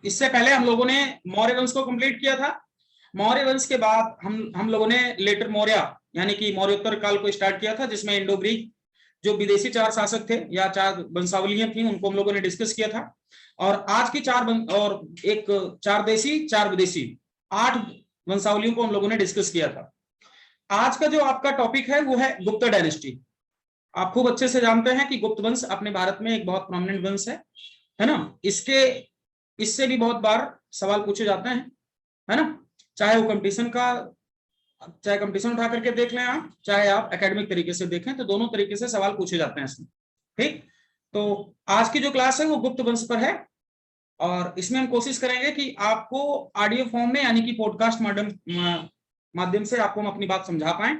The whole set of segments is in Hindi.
इससे पहले हम लोगों ने मौर्य वंश को कंप्लीट किया था। मौर्य वंश के बाद हम लोगों ने लेटर मौर्य यानी कि मौर्योत्तर काल को स्टार्ट किया था, जिसमें इंडो ग्रीक जो विदेशी 4 शासक थे या 4 वंशावलियां थी उनको हम लोगों ने डिस्कस किया था। और आज की 4 और एक 4 देशी 4 विदेशी 8 वंशावलियों को हम लोगों ने डिस्कस किया था। आज का जो आपका टॉपिक है वो है गुप्त डायनेस्टी। आप खूब अच्छे से जानते हैं कि गुप्त वंश अपने भारत में एक बहुत प्रोमिनेंट वंश है ना। इससे भी बहुत बार सवाल पूछे जाते हैं, है ना। चाहे कंपटीशन उठा करके देख लें आप, चाहे आप एकेडमिक तरीके से देखें, तो दोनों तरीके से सवाल पूछे जाते हैं इसमें। ठीक, तो आज की जो क्लास है वो गुप्त वंश पर है और इसमें हम कोशिश करेंगे कि आपको ऑडियो फॉर्म में यानी कि पॉडकास्ट माध्यम से आपको हम अपनी बात समझा पाए।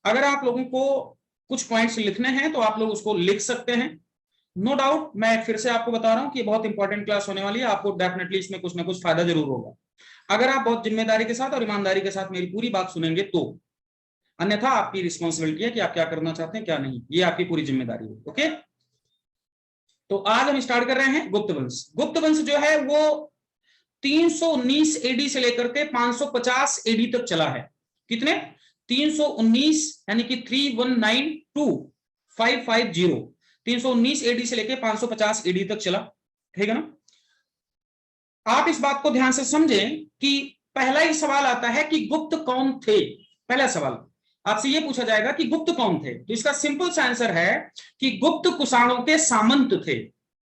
अगर आप लोगों को कुछ पॉइंट्स लिखने हैं तो आप लोग उसको लिख सकते हैं। नो डाउट, मैं फिर से आपको बता रहा हूं कि ये बहुत इंपॉर्टेंट क्लास होने वाली है, आपको डेफिनेटली इसमें कुछ ना कुछ फायदा जरूर होगा अगर आप बहुत जिम्मेदारी के साथ और ईमानदारी के साथ मेरी पूरी बात सुनेंगे तो। अन्यथा आपकी रिस्पॉन्सिबिलिटी है कि आप क्या करना चाहते हैं क्या नहीं, ये आपकी पूरी जिम्मेदारी है। ओके, तो आज हम स्टार्ट कर रहे हैं गुप्त वंश। गुप्त वंश जो है वो 319 एडी से लेकर के 550 एडी तक चला है। कितने? 319 यानी कि 3192550 319 एडी से लेकर 550 एडी तक चला। ठीक है ना। आप इस बात को ध्यान से समझें कि पहला ही सवाल आता है कि गुप्त कौन थे। पहला सवाल आपसे यह पूछा जाएगा कि गुप्त कौन थे, तो इसका सिंपल सा आंसर है कि गुप्त कुषाणों के सामंत थे।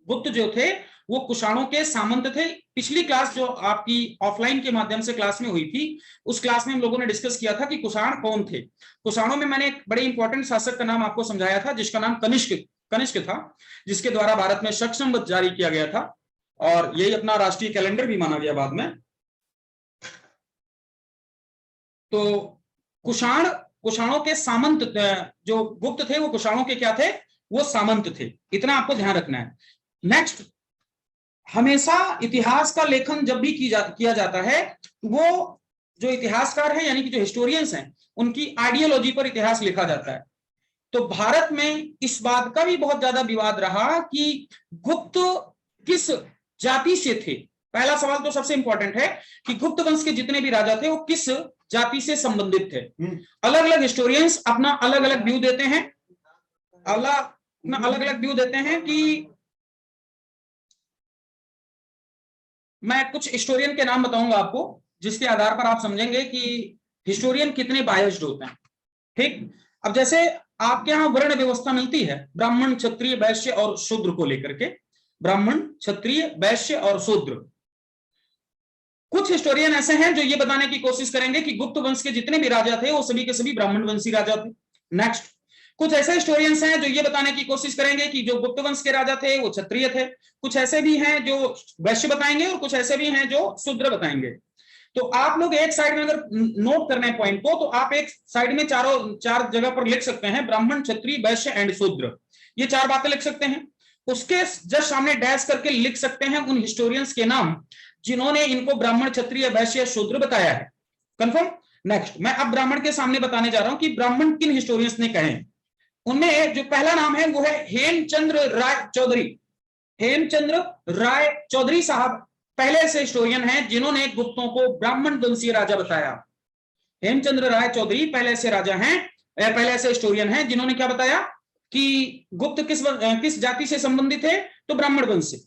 गुप्त जो थे वो कुषाणों के सामंत थे। पिछली क्लास जो आपकी ऑफलाइन के माध्यम से क्लास में हुई थी, उस क्लास में हम लोगों ने डिस्कस किया था कि कुषाण कौन थे। कुषाणों में मैंने एक बड़े इंपॉर्टेंट शासक का नाम आपको समझाया था जिसका नाम कनिष्क था, जिसके द्वारा भारत में शक संवत जारी किया गया था और यही अपना राष्ट्रीय कैलेंडर भी माना गया बाद में। तो कुषाणों के सामंत जो गुप्त थे वो कुषाणों के क्या थे, वो सामंत थे। इतना आपको ध्यान रखना है। नेक्स्ट, हमेशा इतिहास का लेखन जब भी किया जाता है, वो जो इतिहासकार है यानी कि जो हिस्टोरियंस हैं उनकी आइडियोलॉजी पर इतिहास लिखा जाता है। तो भारत में इस बात का भी बहुत ज्यादा विवाद रहा कि गुप्त किस जाति से थे। पहला सवाल तो सबसे इंपॉर्टेंट है कि गुप्त वंश के जितने भी राजा थे वो किस जाति से संबंधित थे। अलग अलग हिस्टोरियंस अपना अलग अलग व्यू देते हैं, अलग अलग व्यू देते हैं कि मैं कुछ हिस्टोरियन के नाम बताऊंगा आपको जिसके आधार पर आप समझेंगे कि हिस्टोरियन कितने बायस्ड होते हैं। ठीक, अब जैसे आपके यहां वर्ण व्यवस्था मिलती है ब्राह्मण क्षत्रिय वैश्य और शूद्र को लेकर के, ब्राह्मण क्षत्रिय वैश्य और शूद्र। कुछ हिस्टोरियन ऐसे हैं जो ये बताने की कोशिश करेंगे कि गुप्त वंश के जितने भी राजा थे वो सभी के सभी ब्राह्मण वंशी राजा थे। नेक्स्ट, कुछ ऐसे हिस्टोरियंस हैं जो ये बताने की कोशिश करेंगे कि जो गुप्त वंश के राजा थे वो क्षत्रिय थे। कुछ ऐसे भी हैं जो वैश्य बताएंगे और कुछ ऐसे भी हैं जो शूद्र बताएंगे। तो आप लोग एक साइड में अगर नोट करने पॉइंट को, तो आप एक साइड में चार जगह पर लिख सकते हैं ब्राह्मण क्षत्रिय वैश्य एंड शूद्र, ये 4 बातें लिख सकते हैं। उसके जस्ट सामने डैश करके लिख सकते हैं उन हिस्टोरियंस के नाम जिन्होंने इनको ब्राह्मण क्षत्रिय वैश्य शूद्र बताया है। कंफर्म। नेक्स्ट, मैं अब ब्राह्मण के सामने बताने जा रहा हूं कि ब्राह्मण किन हिस्टोरियंस ने कहे। उनमें जो पहला नाम है वो है हेमचंद्र राय चौधरी। हेमचंद्र राय चौधरी साहब पहले से हिस्टोरियन हैं जिन्होंने गुप्तों को ब्राह्मण वंशीय राजा बताया। हेमचंद्र राय चौधरी पहले से राजा हैं, पहले से हिस्टोरियन हैं जिन्होंने क्या बताया कि गुप्त किस जाति से संबंधित है, तो ब्राह्मण वंश से।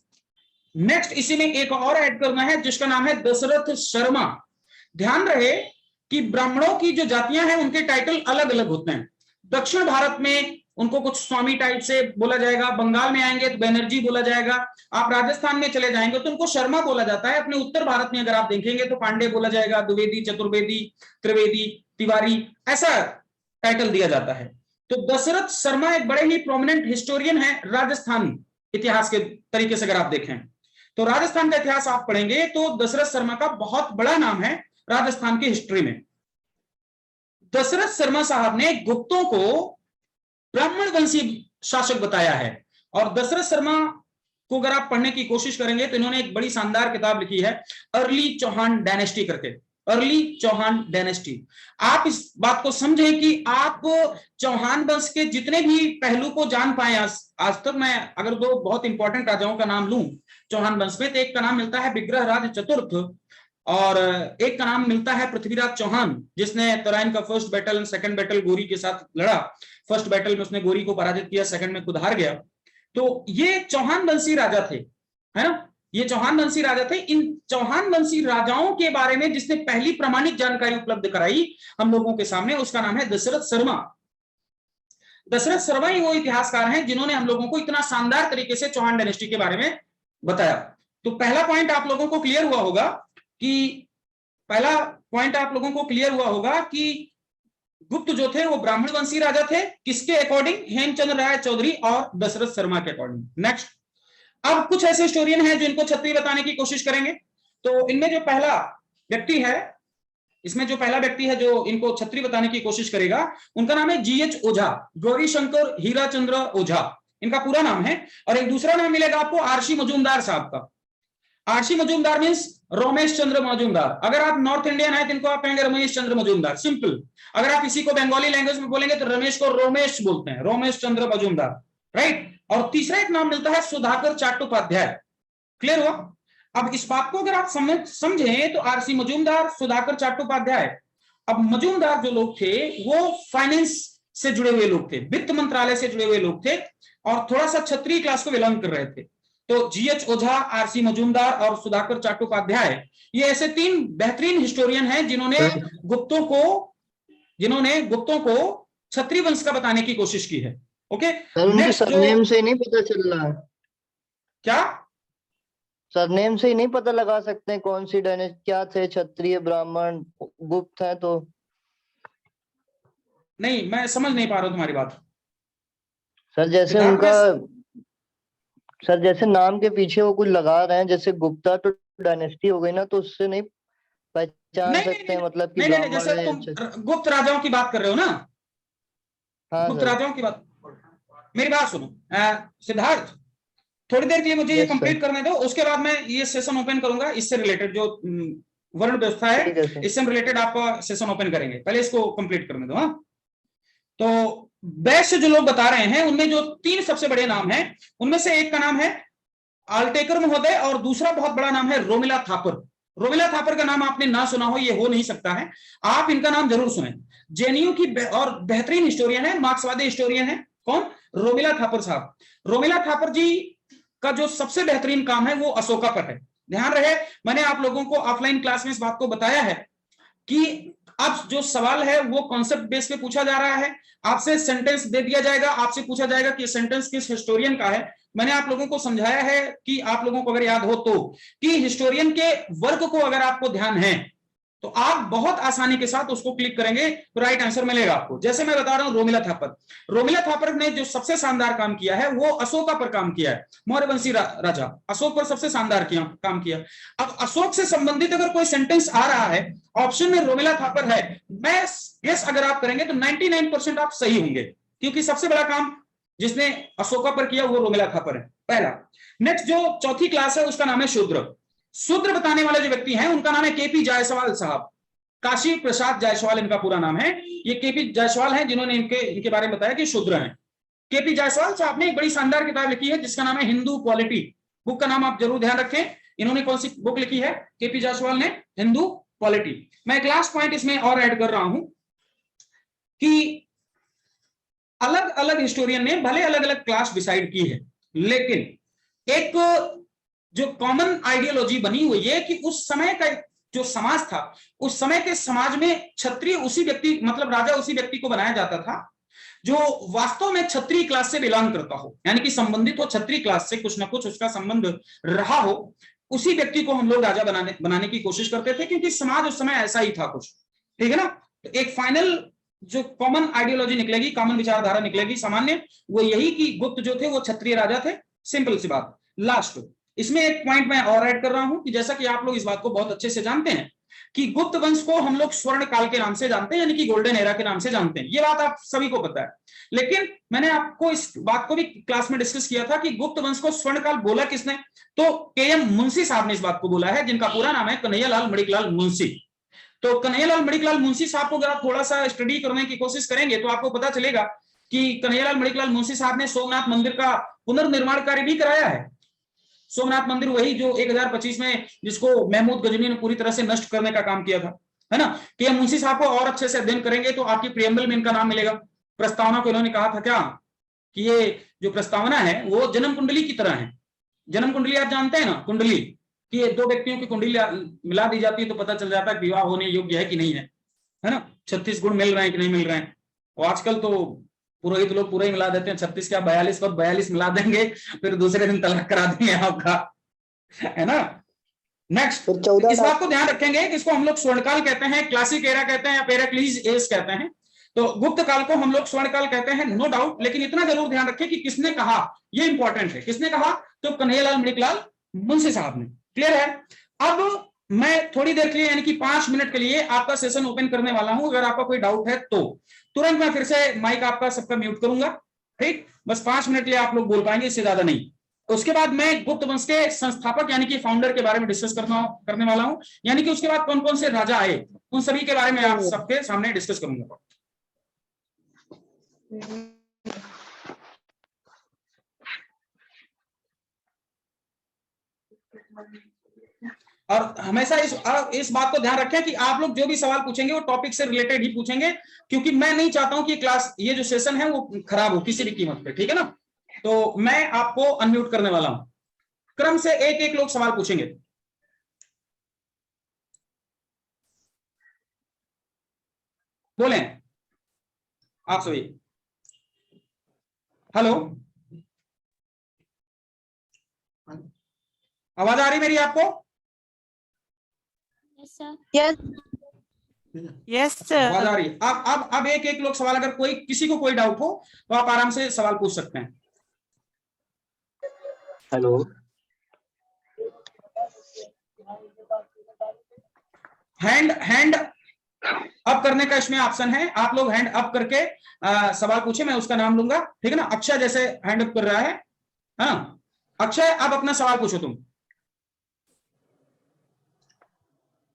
नेक्स्ट, इसी में एक और ऐड करना है जिसका नाम है दशरथ शर्मा। ध्यान रहे कि ब्राह्मणों की जो जातियां हैं उनके टाइटल अलग अलग होते हैं। दक्षिण भारत में उनको कुछ स्वामी टाइप से बोला जाएगा, बंगाल में आएंगे तो बैनर्जी बोला जाएगा, आप राजस्थान में चले जाएंगे तो उनको शर्मा बोला जाता है। अपने उत्तर भारत में अगर आप देखेंगे तो पांडे बोला जाएगा, द्विवेदी, चतुर्वेदी, त्रिवेदी, तिवारी, ऐसा टाइटल दिया जाता है। तो दशरथ शर्मा एक बड़े ही प्रोमिनेंट हिस्टोरियन है राजस्थान इतिहास के तरीके से अगर आप देखें तो राजस्थान का इतिहास आप पढ़ेंगे तो दशरथ शर्मा का बहुत बड़ा नाम है राजस्थान की हिस्ट्री में। दशरथ शर्मा साहब ने गुप्तों को ब्राह्मण वंशी शासक बताया है। और दशरथ शर्मा को अगर आप पढ़ने की कोशिश करेंगे तो इन्होंने एक बड़ी शानदार किताब लिखी है अर्ली चौहान डायनेस्टी करके, अर्ली चौहान डायनेस्टी। आप इस बात को समझें कि आप चौहान वंश के जितने भी पहलू को जान पाए आज तक। मैं अगर 2 बहुत इंपॉर्टेंट राजाओं का नाम लूं चौहान वंश में। तो एक का नाम मिलता है विग्रहराज चतुर्थ और एक का नाम मिलता है पृथ्वीराज चौहान, जिसने तराइन का फर्स्ट बैटल, सेकंड बैटल गोरी के साथ लड़ा। फर्स्ट बैटल में उसने गोरी को पराजित किया, सेकंड में खुद हार गया। तो ये चौहान वंशी राजा थे, है ना, ये चौहान वंशी राजा थे। इन चौहान वंशी राजाओं के बारे में जिसने पहली प्रामाणिक जानकारी उपलब्ध कराई हम लोगों के सामने, उसका नाम है दशरथ शर्मा। दशरथ शर्मा ही वो इतिहासकार हैं जिन्होंने हम लोगों को इतना शानदार तरीके से चौहान डायनेस्टी के बारे में बताया। तो पहला पॉइंट आप लोगों को क्लियर हुआ होगा कि गुप्त जो थे वो ब्राह्मण वंशी राजा थे, किसके अकॉर्डिंग? हेमचंद्र राय चौधरी और दशरथ शर्मा के अकॉर्डिंग। नेक्स्ट, अब कुछ ऐसे हिस्टोरियन हैं जो इनको क्षत्रिय बताने की कोशिश करेंगे। तो इनमें जो पहला व्यक्ति है, जो इनको क्षत्रिय बताने की कोशिश करेगा, उनका नाम है जीएच ओझा, गौरी शंकर हीराचंद्र ओझा इनका पूरा नाम है। और एक दूसरा नाम मिलेगा आपको आरसी मजूमदार साहब का। आरसी मजूमदार मींस रोमेश चंद्र मजूमदार। अगर आप नॉर्थ इंडियन है तो इनको आप कहेंगे रमेश चंद्र मजूमदार, सिंपल। अगर आप इसी को बंगाली लैंग्वेज में बोलेंगे तो रमेश को रोमेश बोलते हैं, रोमेश चंद्र मजूमदार, राइट। और तीसरा एक नाम मिलता है सुधाकर चाट्टोपाध्याय। क्लियर हुआ? अब इस बात को अगर आप समझें तो आरसी मजूमदार, सुधाकर चाट्टोपाध्याय, अब मजूमदार जो लोग थे वो फाइनेंस से जुड़े हुए लोग थे, वित्त मंत्रालय से जुड़े हुए लोग थे और थोड़ा सा क्षत्रिय क्लास को बिलोंग कर रहे थे। तो जीएच ओझा, आरसी मजूमदार और सुधाकर चाट्टोपाध्याय, ये ऐसे तीन बेहतरीन हिस्टोरियन हैं जिन्होंने गुप्तों को क्षत्रिय वंश का बताने की कोशिश की है। ओके, उनके सरनेम से नहीं पता चल रहा है क्या? सरनेम से ही नहीं पता लगा सकते हैं कौन सी डायनेस्टी क्या थे, क्षत्रिय, ब्राह्मण, गुप्त है? तो नहीं, मैं समझ नहीं पा रहा हूं तुम्हारी बात सर। जैसे उनका सर जैसे नाम के पीछे वो कुछ लगा रहे हैं, जैसे गुप्ता तो डायनेस्टी हो गई ना, तो उससे नहीं पहचान सकते हैं मतलब कि नहीं, जैसे तुम गुप्त राजाओं की बात कर रहे हो ना, हाँ गुप्त सर। राजाओं की बात, मेरी बात सुनो सिद्धार्थ, थोड़ी देर के लिए मुझे ये कंप्लीट करने दो, उसके बाद मैं ये सेशन ओपन करूंगा। इससे रिलेटेड जो वर्ण व्यवस्था है इससे रिलेटेड आप सेशन ओपन करेंगे, पहले इसको कंप्लीट करने दो। हाँ, तो वैश्य जो लोग बता रहे हैं उनमें जो तीन सबसे बड़े नाम हैं, उनमें से एक का नाम है आल्टेकर महोदय और दूसरा बहुत बड़ा नाम है रोमिला थापर। रोमिला थापर का नाम आपने ना सुना हो, ये हो नहीं सकता है, आप इनका नाम जरूर सुने। जेएनयू की और बेहतरीन हिस्टोरियन है, मार्क्सवादी हिस्टोरियन है। कौन? रोमिला थापर साहब। रोमिला थापर जी का जो सबसे बेहतरीन काम है वो अशोका पर है। ध्यान रहे, मैंने आप लोगों को ऑफलाइन क्लास में इस बात को बताया है कि अब जो सवाल है वो कॉन्सेप्ट बेस पे पूछा जा रहा है। आपसे सेंटेंस दे दिया जाएगा, आपसे पूछा जाएगा कि सेंटेंस किस हिस्टोरियन का है। मैंने आप लोगों को समझाया है कि आप लोगों को अगर याद हो तो, कि हिस्टोरियन के वर्क को अगर आपको ध्यान है तो आप बहुत आसानी के साथ उसको क्लिक करेंगे तो राइट आंसर मिलेगा आपको। जैसे मैं बता रहा हूं रोमिला थापर, रोमिला थापर ने जो सबसे शानदार काम किया है वो अशोका पर काम किया है। मौर्यवंशी राजा अशोक पर सबसे शानदार काम किया। अब अशोक से संबंधित अगर कोई सेंटेंस आ रहा है, ऑप्शन में रोमिला थापर है, मैं गेस अगर आप करेंगे तो 99% आप सही होंगे, क्योंकि सबसे बड़ा काम जिसने अशोका पर किया वो रोमिला थापर है, पहला। नेक्स्ट जो चौथी क्लास है उसका नाम है शूद्र। शूद्र बताने वाले जो व्यक्ति हैं उनका नाम है केपी जायसवाल साहब। काशी प्रसाद जायसवाल इनका पूरा नाम है। ये केपी जायसवाल हैं जिन्होंने इनके बारे में बताया कि शूद्र हैं। केपी जायसवाल साहब ने एक बड़ी शानदार किताब लिखी है जिसका नाम है हिंदू पॉलिटी। बुक का नाम आप जरूर ध्यान रखें। इन्होंने कौन सी बुक लिखी है? केपी जायसवाल ने हिंदू पॉलिटी। मैं एक लास्ट पॉइंट इसमें और ऐड कर रहा हूं कि अलग अलग हिस्टोरियन ने भले अलग अलग क्लास डिसाइड की है, लेकिन एक जो कॉमन आइडियोलॉजी बनी हुई है कि उस समय का जो समाज था, उस समय के समाज में क्षत्रिय उसी व्यक्ति, मतलब राजा उसी व्यक्ति को बनाया जाता था जो वास्तव में क्षत्रिय क्लास से बिलोंग करता हो, यानी कि संबंधित हो क्षत्रिय क्लास से, कुछ ना कुछ उसका संबंध रहा हो। उसी व्यक्ति को हम लोग राजा बनाने की कोशिश करते थे, क्योंकि समाज उस समय ऐसा ही था कुछ, ठीक है ना। तो एक फाइनल जो कॉमन आइडियोलॉजी निकलेगी, कॉमन विचारधारा निकलेगी सामान्य, वो यही कि गुप्त जो थे वो क्षत्रिय राजा थे। सिंपल सी बात। लास्ट इसमें एक पॉइंट मैं और ऐड कर रहा हूं कि जैसा कि आप लोग इस बात को बहुत अच्छे से जानते हैं कि गुप्त वंश को हम लोग स्वर्ण काल के नाम से जानते हैं, यानी कि गोल्डन एरा के नाम से जानते हैं। ये बात आप सभी को पता है, लेकिन मैंने आपको इस बात को भी क्लास में डिस्कस किया था कि गुप्त वंश को स्वर्ण काल बोला किसने? तो के.एम. मुंशी साहब ने इस बात को बोला है, जिनका पूरा नाम है कन्हैयालाल मणिकलाल मुंशी। तो कन्हैयालाल मणिकलाल मुंशी साहब को अगर आप थोड़ा सा स्टडी करने की कोशिश करेंगे तो आपको पता चलेगा कि कन्हैयालाल मणिकलाल मुंशी साहब ने सोमनाथ मंदिर का पुनर्निर्माण कार्य भी कराया है। सोमनाथ मंदिर वही जो 1025 में जिसको महमूद गजनी ने पूरी तरह से नष्ट करने का काम किया था, है ना। कि हम मुंशी साहब को और अच्छे से अध्ययन करेंगे तो आपकी प्रियम्बल में इनका नाम मिलेगा। प्रस्तावना को इन्होंने कहा था क्या कि ये जो प्रस्तावना है वो जन्म कुंडली की तरह है। जन्म कुंडली आप जानते हैं ना, कुंडली कि ये 2 व्यक्तियों की कुंडली मिला दी जाती है तो पता चल जाता है विवाह होने योग्य है कि नहीं है ना। 36 गुण मिल रहे हैं कि नहीं मिल रहे हैं। और आजकल तो पुरोहित लोग पूरा ही मिला देते हैं, 36 क्या 42 पर 42 मिला देंगे, फिर दूसरे दिन तलाक करा देंगे आपका, है ना। नेक्स्ट, इस बात को ध्यान रखेंगे कि इसको हम लोग स्वर्णकाल कहते हैं, क्लासिक एरा कहते हैं या पेराक्लीज एज कहते हैं। तो गुप्त काल को हम लोग स्वर्णकाल कहते हैं, नो डाउट। लेकिन इतना जरूर ध्यान रखें कि किसने कहा, ये इंपॉर्टेंट है। किसने कहा? तो कन्हैयालाल मणिकलाल मुंशी साहब ने। क्लियर है? अब मैं थोड़ी देर के लिए यानी कि 5 मिनट के लिए आपका सेशन ओपन करने वाला हूं। अगर आपका कोई डाउट है तो तुरंत मैं फिर से माइक आपका सबका म्यूट करूंगा, ठीक। बस 5 मिनट के लिए आप लोग बोल पाएंगे, इससे ज्यादा नहीं। उसके बाद मैं गुप्त वंश के संस्थापक यानी कि फाउंडर के बारे में डिस्कस करने वाला हूं, यानी कि उसके बाद कौन कौन से राजा आए उन सभी के बारे में आप सबके सामने डिस्कस करूंगा। और हमेशा इस बात को ध्यान रखें कि आप लोग जो भी सवाल पूछेंगे वो टॉपिक से रिलेटेड ही पूछेंगे, क्योंकि मैं नहीं चाहता हूं कि क्लास ये जो सेशन है वो खराब हो किसी भी कीमत पे, ठीक है ना। तो मैं आपको अनम्यूट करने वाला हूं, क्रम से एक एक लोग सवाल पूछेंगे। बोलें आप सभी। हेलो, आवाज आ रही मेरी आपको? Yes sir. आवाज आ रही है। अब एक एक लोग सवाल, अगर कोई किसी को कोई डाउट हो तो आप आराम से सवाल पूछ सकते हैं। हेलो, हैंड अप करने का इसमें ऑप्शन है, आप लोग हैंड अप करके सवाल पूछे, मैं उसका नाम लूंगा, ठीक है ना। अक्षय जैसे हैंड अप कर रहा है ना। अक्षय, अब अपना सवाल पूछो तुम।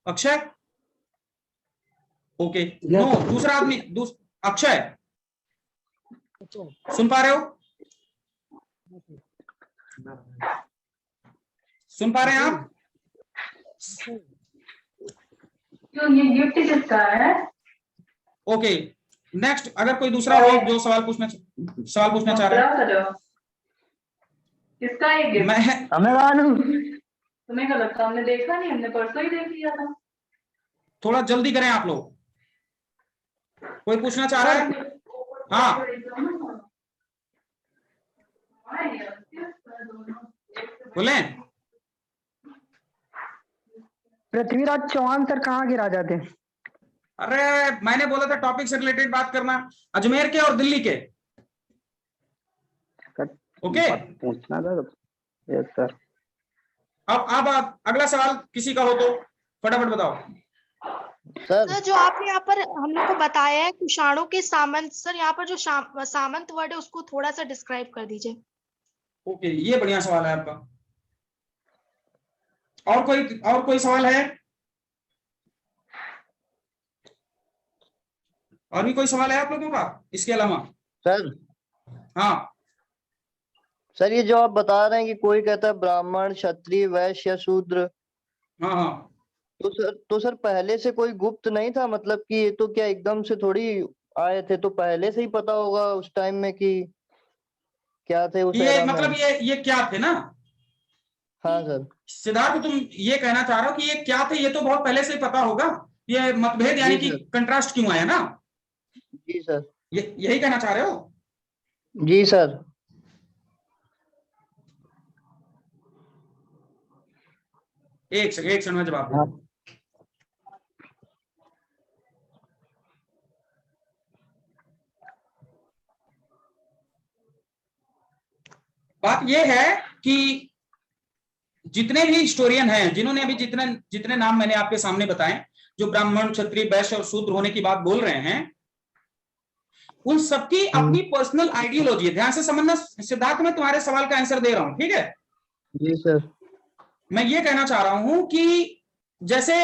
अक्षय, ओके। नो, दूसरा आदमी अक्षय, सुन पा रहे हो? सुन पा रहे हैं आप? ये गिफ्ट किसका है? ओके, नेक्स्ट, अगर कोई दूसरा हो जो सवाल पूछना चाह रहा है। किसका है गिफ्ट? मैं तुम्हें क्या लगता है हमने देखा नहीं? हमने परसों ही देख लिया था। थोड़ा जल्दी करें आप लोग। कोई पूछना चाह रहा है? हाँ, बोले। पृथ्वीराज चौहान सर कहाँ के राजा थे? अरे मैंने बोला था टॉपिक से रिलेटेड बात करना, अजमेर के और दिल्ली के। ओके, पूछना था। Yes sir. अब अगला सवाल किसी का हो तो फटाफट बताओ। सर जो आपने यहाँ पर हम लोग को बताया है कुषाणों के सामंत, सर यहाँ पर जो सामंत वर्ड है उसको थोड़ा सा डिस्क्राइब कर दीजिए। ओके, ये बढ़िया सवाल है आपका। और कोई सवाल है? और भी कोई सवाल है आप लोगों का इसके अलावा? सर हाँ, सर ये जो आप बता रहे हैं कि कोई कहता है ब्राह्मण, क्षत्रिय, वैश्य या शूद्र, हाँ, हाँ। तो सर पहले से कोई गुप्त नहीं था? मतलब कि ये तो क्या एकदम से थोड़ी आए थे, तो पहले से ही पता होगा उस टाइम में कि क्या थे उस ये एरा में। मतलब ये क्या थे ना? हाँ सर। सिद्धार्थ, तुम ये कहना चाह रहे हो कि ये क्या थे, ये तो बहुत पहले से ही पता होगा। ये मतभेद यानी कि जी सर। कंट्रास्ट क्यों आया ना, जी सर। यही कहना चाह रहे हो? जी सर। एक सेकंड में जवाब दूं। बात यह है कि जितने भी हिस्टोरियन हैं, जिन्होंने अभी जितने नाम मैंने आपके सामने बताए, जो ब्राह्मण, क्षत्रिय, वैश्य और शूद्र होने की बात बोल रहे हैं, उन सबकी अपनी पर्सनल आइडियोलॉजी है। ध्यान से समझना सिद्धार्थ, मैं तुम्हारे सवाल का आंसर दे रहा हूं, ठीक है? जी सर। मैं ये कहना चाह रहा हूं कि जैसे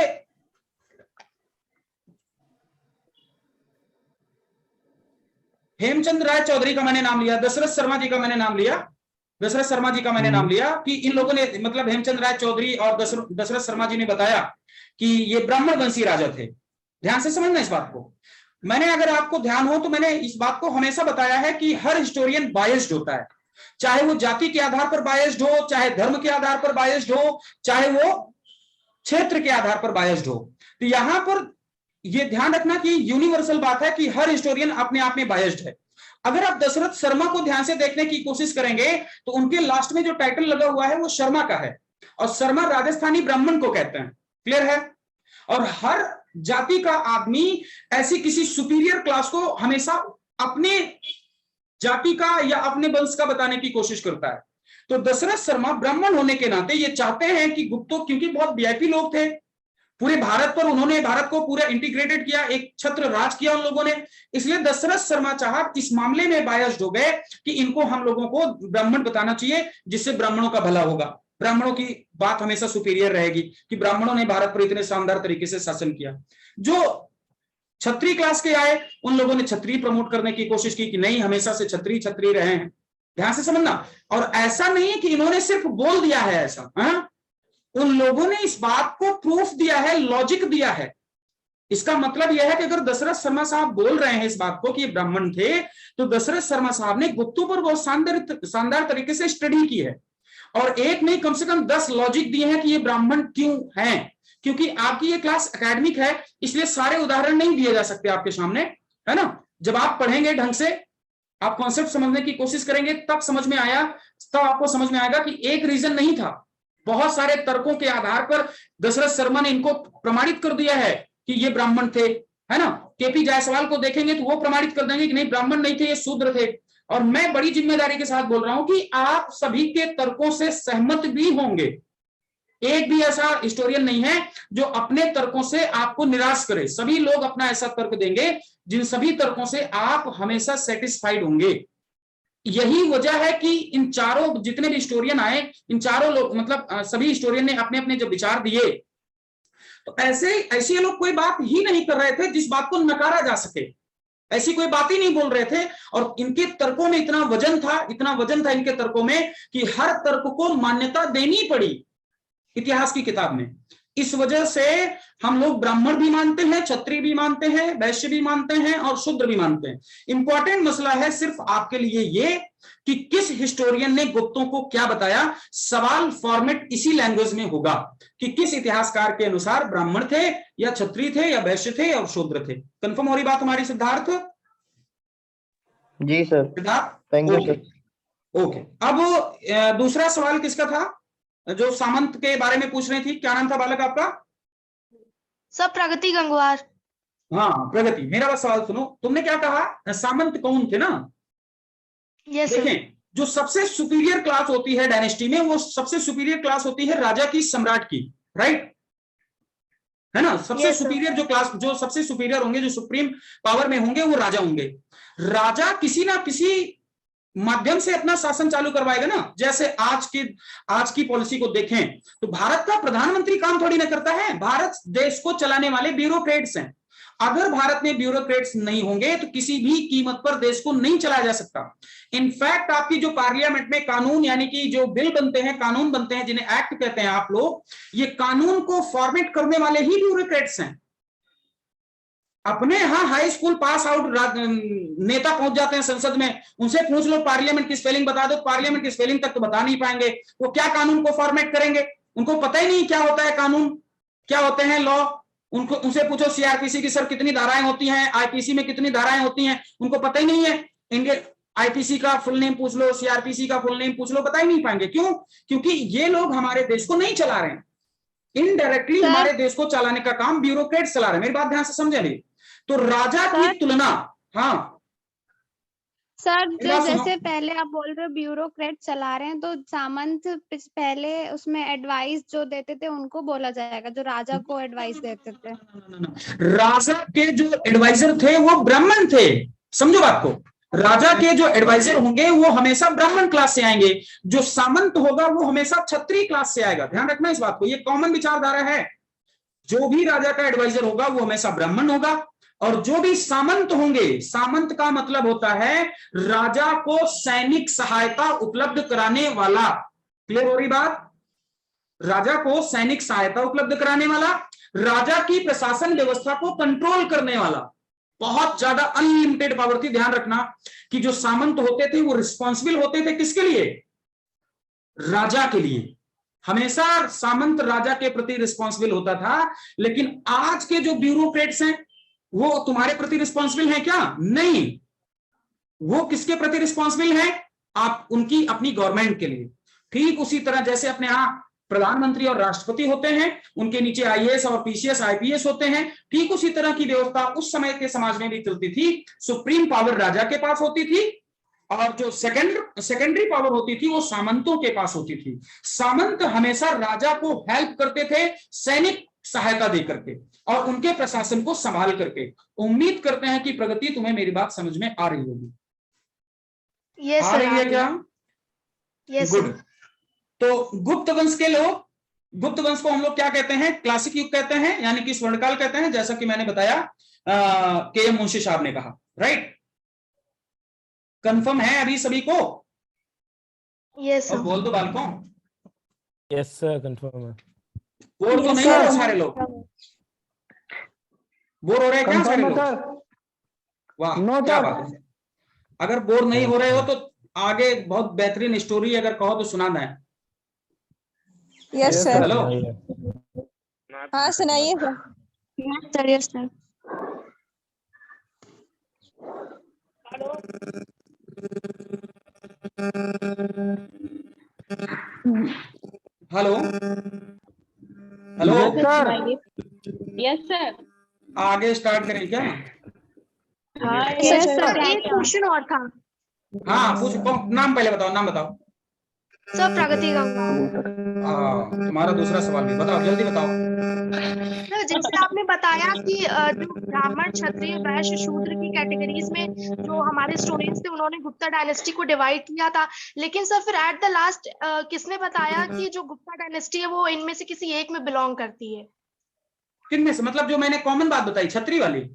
हेमचंद राय चौधरी का मैंने नाम लिया, दशरथ शर्मा जी का मैंने नाम लिया, दशरथ शर्मा जी का मैंने नाम लिया कि इन लोगों ने, मतलब हेमचंद राय चौधरी और दशरथ शर्मा जी ने बताया कि ये ब्राह्मण वंशी राजा थे। ध्यान से समझना इस बात को। मैंने, अगर आपको ध्यान हो तो मैंने इस बात को हमेशा बताया है कि हर हिस्टोरियन बायस्ड होता है, चाहे वो जाति के आधार पर बायस्ड हो, चाहे धर्म के आधार पर बायस्ड हो, चाहे वो क्षेत्र के आधार पर बायस्ड हो। तो यहां पर ये ध्यान रखना कि यूनिवर्सल बात है कि हर हिस्टोरियन अपने आप में बायस्ड है। अगर आप दशरथ शर्मा को ध्यान से देखने की कोशिश करेंगे तो उनके लास्ट में जो टाइटल लगा हुआ है वो शर्मा का है, और शर्मा राजस्थानी ब्राह्मण को कहते हैं। क्लियर है? और हर जाति का आदमी ऐसी किसी सुपीरियर क्लास को हमेशा अपने जाति का या अपने वंश का बताने की कोशिश करता है। तो दशरथ शर्मा ब्राह्मण होने के नाते ये चाहते हैं कि गुप्तों, क्योंकि बहुत वीआईपी लोग थे पूरे भारत पर, उन्होंने भारत को पूरा इंटीग्रेटेड किया, एक छत्र राज किया उन लोगों ने, इसलिए दशरथ शर्मा चाहा इस मामले में बायस्ड हो गए कि इनको हम लोगों को ब्राह्मण बताना चाहिए, जिससे ब्राह्मणों का भला होगा, ब्राह्मणों की बात हमेशा सुपीरियर रहेगी कि ब्राह्मणों ने भारत पर इतने शानदार तरीके से शासन किया। जो क्षत्रिय क्लास के आए उन लोगों ने क्षत्रिय प्रमोट करने की कोशिश की कि नहीं, हमेशा से क्षत्रिय क्षत्रिय रहे हैं। ध्यान से समझना। और ऐसा नहीं है कि इन्होंने सिर्फ बोल दिया है ऐसा, उन लोगों ने इस बात को प्रूफ दिया है, लॉजिक दिया है। इसका मतलब यह है कि अगर दशरथ शर्मा साहब बोल रहे हैं इस बात को कि ये ब्राह्मण थे, तो दशरथ शर्मा साहब ने गुप्तों पर बहुत शानदार तरीके से स्टडी की है, और एक नहीं कम से कम 10 लॉजिक दिए हैं कि ये ब्राह्मण क्यों हैं। क्योंकि आपकी ये क्लास एकेडमिक है, इसलिए सारे उदाहरण नहीं दिए जा सकते आपके सामने, है ना। जब आप पढ़ेंगे ढंग से, आप कॉन्सेप्ट समझने की कोशिश करेंगे, तब समझ में आया, तब आपको समझ में आएगा कि एक रीजन नहीं था, बहुत सारे तर्कों के आधार पर दशरथ शर्मा ने इनको प्रमाणित कर दिया है कि ये ब्राह्मण थे, है ना। केपी जायसवाल को देखेंगे तो वो प्रमाणित कर देंगे कि नहीं, ब्राह्मण नहीं थे, ये शूद्र थे। और मैं बड़ी जिम्मेदारी के साथ बोल रहा हूं कि आप सभी के तर्कों से सहमत भी होंगे। एक भी ऐसा हिस्टोरियन नहीं है जो अपने तर्कों से आपको निराश करे, सभी लोग अपना ऐसा तर्क देंगे जिन सभी तर्कों से आप हमेशा सेटिस्फाइड होंगे। यही वजह है कि इन चारों जितने भी हिस्टोरियन आए, इन चारों लोग, मतलब सभी हिस्टोरियन ने अपने अपने जब विचार दिए, तो ऐसे लोग कोई बात ही नहीं कर रहे थे जिस बात को नकारा जा सके, ऐसी कोई बात ही नहीं बोल रहे थे। और इनके तर्कों में इतना वजन था इनके तर्कों में कि हर तर्क को मान्यता देनी पड़ी इतिहास की किताब में। इस वजह से हम लोग ब्राह्मण भी मानते हैं, क्षत्रिय भी मानते हैं, वैश्य भी मानते हैं और शूद्र भी मानते हैं। इंपॉर्टेंट मसला है सिर्फ आपके लिए ये कि किस हिस्टोरियन ने गुप्तों को क्या बताया। सवाल फॉर्मेट इसी लैंग्वेज में होगा कि किस इतिहासकार के अनुसार ब्राह्मण थे या क्षत्रिय थे या वैश्य थे और शूद्र थे। कंफर्म हो रही बात हमारी सिद्धार्थ? जी sir, thank you sir. Okay, अब दूसरा सवाल किसका था जो सामंत के बारे में पूछ रही थी? क्या नाम था बालक आपका? सर प्रगति गंगवार। हाँ प्रगति, मेरा बस सवाल सुनो, तुमने क्या कहा, सामंत कौन थे ना? Yes sir. देखें, जो सबसे सुपीरियर क्लास होती है डायनेस्टी में, वो सबसे सुपीरियर क्लास होती है राजा की, सम्राट की, राइट, है ना। सबसे सुपीरियर जो क्लास, जो सबसे सुपीरियर होंगे, जो सुप्रीम पावर में होंगे, वो राजा होंगे। राजा किसी ना किसी माध्यम से अपना शासन चालू करवाएगा ना। जैसे आज की पॉलिसी को देखें तो भारत का प्रधानमंत्री काम थोड़ी ना करता है, भारत देश को चलाने वाले ब्यूरोक्रेट्स हैं। अगर भारत में ब्यूरोक्रेट्स नहीं होंगे तो किसी भी कीमत पर देश को नहीं चलाया जा सकता। इनफैक्ट आपकी जो पार्लियामेंट में कानून, यानी कि जो बिल बनते हैं, कानून बनते हैं, जिन्हें एक्ट कहते हैं आप लोग, ये कानून को फॉर्मेट करने वाले ही ब्यूरोक्रेट्स हैं। अपने यहाँ हाई स्कूल पास आउट नेता पहुंच जाते हैं संसद में, उनसे पूछ लो पार्लियामेंट की स्पेलिंग बता दो, पार्लियामेंट की स्पेलिंग तक तो बता नहीं पाएंगे। वो क्या कानून को फॉर्मेट करेंगे? उनको पता ही नहीं क्या होता है कानून, क्या होते हैं लॉ। उनसे पूछो सीआरपीसी की सर कितनी धाराएं होती हैं, आईपीसी में कितनी धाराएं होती हैं, उनको पता ही नहीं है। इंडियन आईपीसी का फुल नेम पूछ लो, सीआरपीसी का फुल नेम पूछ लो, बता ही नहीं पाएंगे। क्यों? क्योंकि ये लोग हमारे देश को नहीं चला रहे हैं, इनडायरेक्टली हमारे देश को चलाने का काम ब्यूरोक्रेट चला रहे हैं। मेरी बात ध्यान से समझे नहीं। तो राजा की तुलना, हाँ सर, जो जैसे पहले आप बोल रहे हो ब्यूरोक्रेट चला रहे हैं, तो सामंत पहले उसमें एडवाइस जो देते थे उनको बोला जाएगा, जो राजा को एडवाइस देते थे। राजा के जो एडवाइजर थे वो ब्राह्मण थे, समझो बात को। राजा के जो एडवाइजर होंगे वो हमेशा ब्राह्मण क्लास से आएंगे, जो सामंत होगा वो हमेशा क्षत्रिय क्लास से आएगा। ध्यान रखना इस बात को, ये कॉमन विचारधारा है। जो भी राजा का एडवाइजर होगा वो हमेशा ब्राह्मण होगा, और जो भी सामंत होंगे, सामंत का मतलब होता है राजा को सैनिक सहायता उपलब्ध कराने वाला। क्लियर हो रही बात? राजा को सैनिक सहायता उपलब्ध कराने वाला, राजा की प्रशासन व्यवस्था को कंट्रोल करने वाला। बहुत ज्यादा अनलिमिटेड पावर थी। ध्यान रखना कि जो सामंत होते थे वो रिस्पॉन्सिबल होते थे किसके लिए? राजा के लिए। हमेशा सामंत राजा के प्रति रिस्पॉन्सिबल होता था। लेकिन आज के जो ब्यूरोक्रेट्स हैं वो तुम्हारे प्रति रिस्पॉन्सिबल हैं क्या? नहीं। वो किसके प्रति रिस्पॉन्सिबल है? आप उनकी अपनी गवर्नमेंट के लिए। ठीक उसी तरह जैसे अपने यहां प्रधानमंत्री और राष्ट्रपति होते हैं, उनके नीचे आईएएस और पीसीएस आईपीएस होते हैं, ठीक उसी तरह की व्यवस्था उस समय के समाज में भी चलती थी। सुप्रीम पावर राजा के पास होती थी और जो सेकेंडरी पावर होती थी वो सामंतों के पास होती थी। सामंत हमेशा राजा को हेल्प करते थे सैनिक सहायता दे करके और उनके प्रशासन को संभाल करके। उम्मीद करते हैं कि प्रगति तुम्हें मेरी बात समझ में आ रही होगी। यस आ सर, रही है क्या? Yes good. सर। तो गुप्त वंश के लोग, गुप्त वंश को हम लोग क्या कहते हैं? क्लासिक युग कहते हैं, यानी कि स्वर्णकाल कहते हैं, जैसा कि मैंने बताया के.एम. मुंशी साहब ने कहा। राइट? कंफर्म है अभी सभी को? यस और सर। बोल दो बालकों। यस सर, कंफर्म है। बोर तो नहीं हो रहे सारे लोग? बोर हो रहे हैं क्या सारे कंफर्म लोग? सर। वाह, नो क्या सर। बात है। अगर बोर नहीं हो रहे हो तो आगे बहुत बेहतरीन स्टोरी अगर कहो तो सुनाना है। Yes sir. हेलो, हाँ सुनाइए sir. Yes sir, yes sir. Hello, hello, yes sir. Yes sir. आगे स्टार्ट करें क्या? हाँ यस सर सर, एक क्वेश्चन और था हाँ पूछो, नाम पहले बताओ, नाम बताओ। सर। प्रगति गंगा। तुम्हारा दूसरा सवाल भी बताओ, जल्दी बताओ। सर जैसे आपने बताया कि जो ब्राह्मण क्षत्रिय वैश्य शूद्र की कैटेगरीज में जो हमारे स्टूडेंट्स थे उन्होंने गुप्ता डायनेस्टी को डिवाइड किया था, लेकिन सर फिर एट द लास्ट किसने बताया कि जो गुप्ता डायनेस्टी है वो इनमें से किसी एक में बिलोंग करती है? किनमें से? मतलब जो मैंने कॉमन बात बताई छत्री वाली।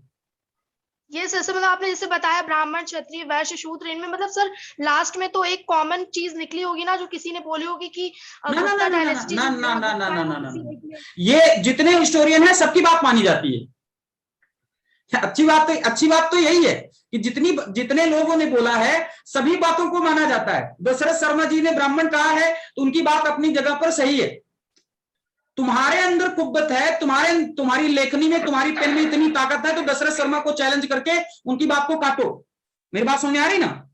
ये सर मतलब आपने जैसे बताया ब्राह्मण क्षत्रिय वैश्य शूद्र, इनमें मतलब सर लास्ट में तो एक कॉमन चीज निकली होगी ना, जो किसी ने बोली होगी कि ना ना ना गुप्ता ना ना डायनेस्टी ना जो ना है ना ना वो ना ना ना किसी एक में। ये जितने हिस्टोरियन हैं सबकी बात मानी जाती है। अच्छी बात तो यही है कि जितने लोगों ने बोला है सभी बातों को माना जाता है। दशरथ शर्मा जी ने ब्राह्मण कहा है तो उनकी बात अपनी जगह पर सही है। तुम्हारे अंदर कुव्वत है, तुम्हारी लेखनी में, तुम्हारी पेन में इतनी ताकत है तो दशरथ शर्मा को चैलेंज करके उनकी बात को काटो। मेरी बात समझ में आ रही ना?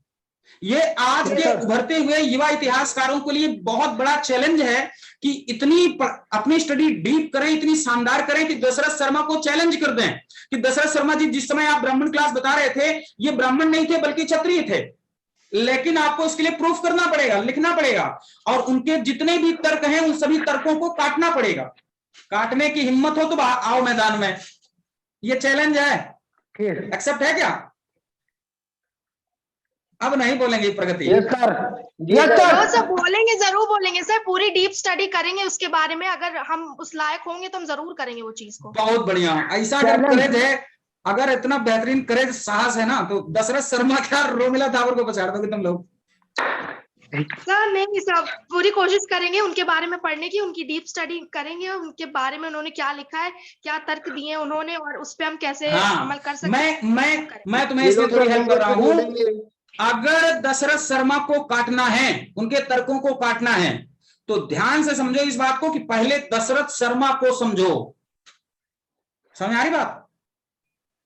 ये आज के उभरते हुए युवा इतिहासकारों के लिए बहुत बड़ा चैलेंज है कि इतनी अपनी स्टडी डीप करें, इतनी शानदार करें कि दशरथ शर्मा को चैलेंज कर दें कि दशरथ शर्मा जी जिस समय आप ब्राह्मण क्लास बता रहे थे ये ब्राह्मण नहीं थे बल्कि क्षत्रिय थे, लेकिन आपको इसके लिए प्रूफ करना पड़ेगा, लिखना पड़ेगा और उनके जितने भी तर्क हैं उन सभी तर्कों को काटना पड़ेगा। काटने की हिम्मत हो तो आओ मैदान में। ये चैलेंज है, एक्सेप्ट है क्या? अब नहीं बोलेंगे प्रगति? Yes sir. यस हाँ सर। सर बोलेंगे, जरूर बोलेंगे सर, पूरी डीप स्टडी करेंगे उसके बारे में। अगर हम उस लायक होंगे तो हम जरूर करेंगे वो चीज को। बहुत बढ़िया। ऐसा अगर करेज है, अगर इतना बेहतरीन करेज साहस है ना तो दशरथ शर्मा क्या रोमिला थापर को पछाड़ दोगे तुम लोग। सर नहीं सर, पूरी कोशिश करेंगे उनके बारे में पढ़ने की, उनकी डीप स्टडी करेंगे, उनके बारे में उन्होंने क्या लिखा है, क्या तर्क दिए हैं उन्होंने और उस पे हम कैसे अमल कर सकते हैं। मैं तुम्हें इसलिए थोड़ी हेल्प कर रहा हूं। अगर दशरथ शर्मा को काटना है, उनके तर्कों को काटना है तो ध्यान से समझो इस बात को कि पहले दशरथ शर्मा को समझो। समझ आ रही बात?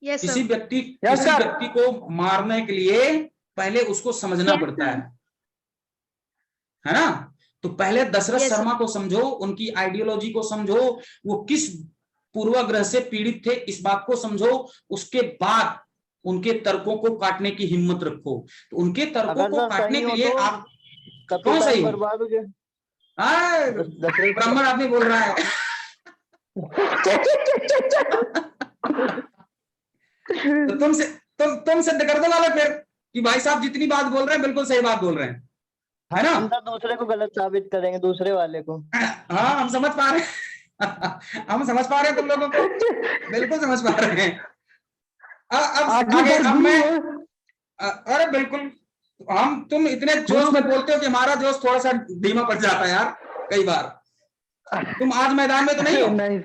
किसी व्यक्ति को मारने के लिए पहले उसको समझना पड़ता है ना? तो पहले दशरथ शर्मा को समझो, उनकी आइडियोलॉजी को समझो, वो किस पूर्वाग्रह से पीड़ित थे इस बात को समझो, उसके बाद उनके तर्कों को काटने की हिम्मत रखो। तो उनके तर्कों को काटने के लिए आप कौन सही बर्बाद हो गया? ब्राह्मण आदमी बोल रहा है। तो तुम सिद्ध कर दो वाला फिर कि भाई साहब जितनी बात बोल रहे हैं बिल्कुल सही बात बोल रहे हैं, है ना? हम दूसरे को गलत साबित करेंगे, दूसरे वाले को। हाँ हम समझ पा रहे हैं। हम समझ पा रहे हैं तुम लोगों को, बिल्कुल समझ पा रहे हैं। अब आगे आगे सर अब गुरु मैं हो। अरे बिल्कुल, तुम इतने जोश में बोलते हो कि हमारा जोश थोड़ा सा धीमा पड़ जाता है यार कई बार। तुम आज मैदान में तो नहीं हो? नहीं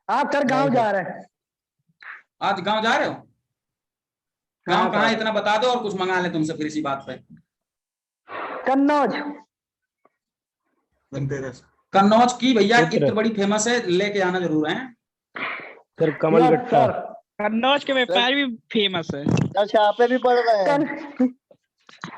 आप सर गांव जा रहे हैं। आज गांव जा रहे हो? गांव हाँ, कहाँ सर। इतना बता दो और कुछ मंगा ले तुमसे फिर इसी बात पे। कन्नौज। कन्नौज की भैया चित्र। इत्र बड़ी फेमस है, लेके आना जरूर है। सर कमल यस गट्टा। सर। कन्नौज के व्यापारी भी फेमस है। सर छापे भी पड़ रहे हैं।